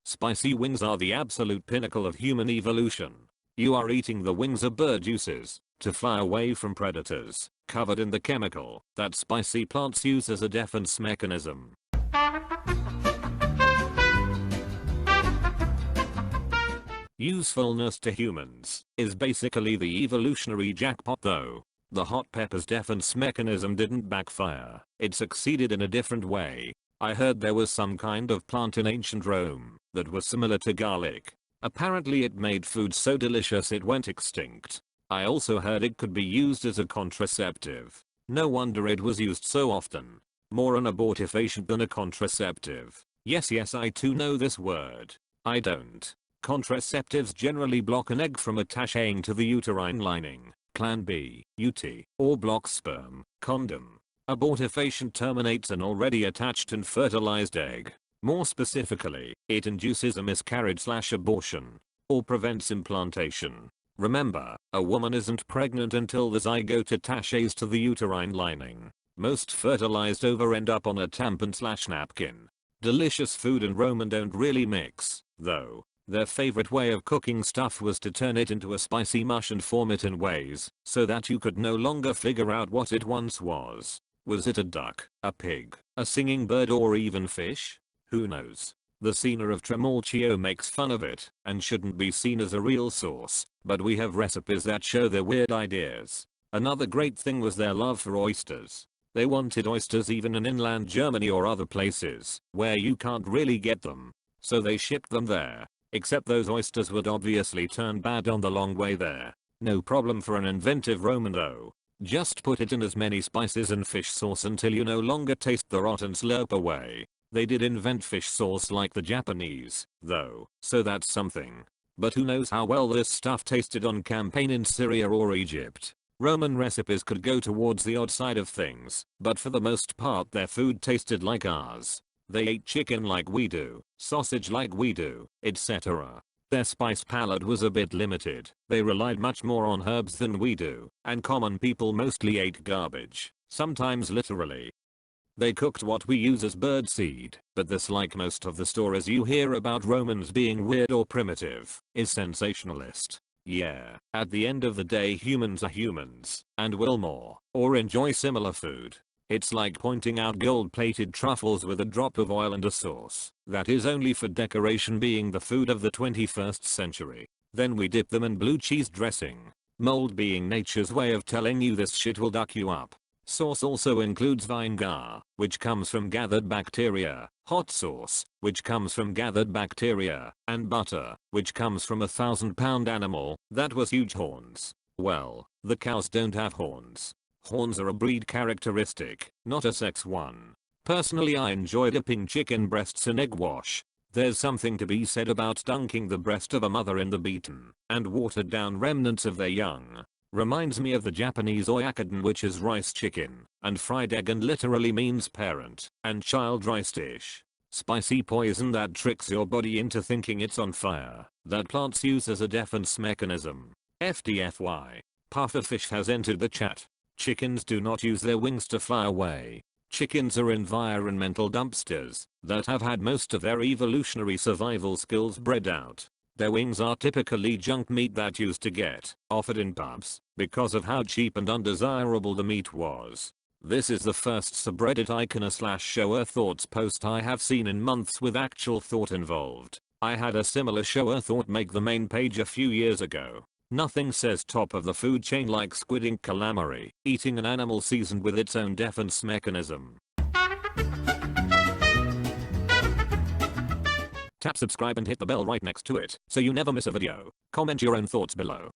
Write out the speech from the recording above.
Spicy wings are the absolute pinnacle of human evolution. You are eating the wings of bird juices to fly away from predators, covered in the chemical that spicy plants use as a defense mechanism. Usefulness to humans is basically the evolutionary jackpot though. The hot pepper's defense mechanism didn't backfire, it succeeded in a different way. I heard there was some kind of plant in ancient Rome that was similar to garlic. Apparently it made food so delicious it went extinct. I also heard it could be used as a contraceptive. No wonder it was used so often. More an abortifacient than a contraceptive. Yes, I too know this word. I don't. Contraceptives generally block an egg from attaching to the uterine lining, Clan B, UT, or block sperm, condom. Abortifacient terminates an already attached and fertilized egg. More specifically, it induces a miscarriage/abortion, or prevents implantation. Remember, a woman isn't pregnant until the zygote attaches to the uterine lining. Most fertilized ova end up on a tampon/napkin. Delicious food and Roman don't really mix, though. Their favorite way of cooking stuff was to turn it into a spicy mush and form it in ways so that you could no longer figure out what it once was. Was it a duck, a pig, a singing bird, or even fish? Who knows? The Cena of Trimalchio makes fun of it and shouldn't be seen as a real source, but we have recipes that show their weird ideas. Another great thing was their love for oysters. They wanted oysters even in inland Germany or other places where you can't really get them, so they shipped them there. Except those oysters would obviously turn bad on the long way there. No problem for an inventive Roman though. Just put it in as many spices and fish sauce until you no longer taste the rot and slurp away. They did invent fish sauce like the Japanese, though, so that's something. But who knows how well this stuff tasted on campaign in Syria or Egypt. Roman recipes could go towards the odd side of things, but for the most part their food tasted like ours. They ate chicken like we do, sausage like we do, etc. Their spice palette was a bit limited. They relied much more on herbs than we do, and common people mostly ate garbage, sometimes literally. They cooked what we use as birdseed, but this, like most of the stories you hear about Romans being weird or primitive, is sensationalist. Yeah, at the end of the day humans are humans, and will more, or enjoy similar food. It's like pointing out gold-plated truffles with a drop of oil and a sauce that is only for decoration being the food of the 21st century. Then we dip them in blue cheese dressing. Mold being nature's way of telling you this shit will duck you up. Sauce also includes vinegar, which comes from gathered bacteria, hot sauce, which comes from gathered bacteria, and butter, which comes from a 1,000-pound animal that was huge horns. Well, the cows don't have horns. Horns are a breed characteristic, not a sex one. Personally, I enjoy dipping chicken breasts in egg wash. There's something to be said about dunking the breast of a mother in the beaten and watered down remnants of their young. Reminds me of the Japanese oyakudon, which is rice chicken and fried egg and literally means parent and child rice dish. Spicy poison that tricks your body into thinking it's on fire, that plants use as a defense mechanism. FDFY. Pufferfish has entered the chat. Chickens do not use their wings to fly away. Chickens are environmental dumpsters that have had most of their evolutionary survival skills bred out. Their wings are typically junk meat that used to get offered in pubs because of how cheap and undesirable the meat was. This is the first subreddit icon/ShowerThoughts post I have seen in months with actual thought involved. I had a similar ShowerThought make the main page a few years ago. Nothing says top of the food chain like squid ink calamari, eating an animal seasoned with its own defense mechanism. Tap subscribe and hit the bell right next to it so you never miss a video. Comment your own thoughts below.